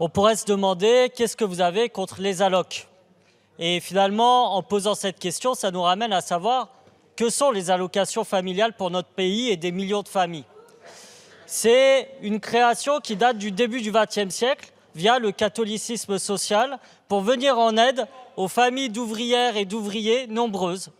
On pourrait se demander qu'est-ce que vous avez contre les allocs. Et finalement, en posant cette question, ça nous ramène à savoir que sont les allocations familiales pour notre pays et des millions de familles. C'est une création qui date du début du XXe siècle via le catholicisme social pour venir en aide aux familles d'ouvrières et d'ouvriers nombreuses.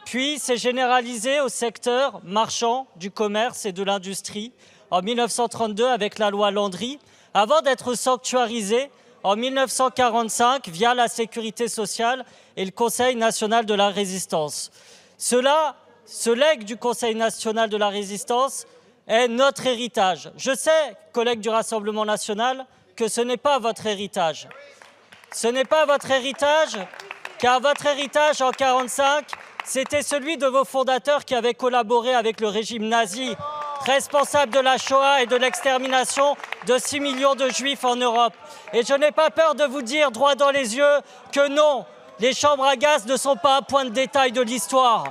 Puis c'est généralisé au secteur marchand, du commerce et de l'industrie en 1932 avec la loi Landry, avant d'être sanctuarisé en 1945 via la Sécurité sociale et le Conseil national de la résistance. Ce legs du Conseil national de la résistance est notre héritage. Je sais, collègues du Rassemblement national, que ce n'est pas votre héritage. Ce n'est pas votre héritage, car votre héritage en 1945, c'était celui de vos fondateurs qui avaient collaboré avec le régime nazi, responsable de la Shoah et de l'extermination de 6 millions de Juifs en Europe. Et je n'ai pas peur de vous dire droit dans les yeux que non, les chambres à gaz ne sont pas un point de détail de l'histoire.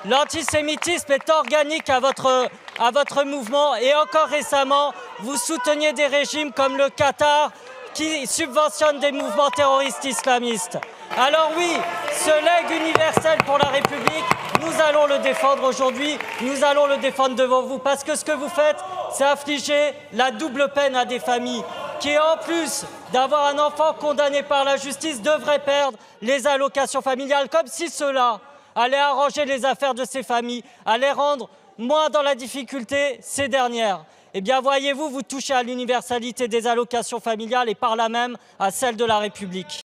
L'antisémitisme est organique à votre mouvement et encore récemment, vous souteniez des régimes comme le Qatar qui subventionnent des mouvements terroristes islamistes. Alors oui, ce legs universel pour la République, nous allons le défendre aujourd'hui, nous allons le défendre devant vous, parce que ce que vous faites, c'est infliger la double peine à des familles qui, en plus d'avoir un enfant condamné par la justice, devraient perdre les allocations familiales, comme si cela allait arranger les affaires de ces familles, allait rendre moins dans la difficulté ces dernières. Eh bien, voyez-vous, vous touchez à l'universalité des allocations familiales et par là même à celle de la République.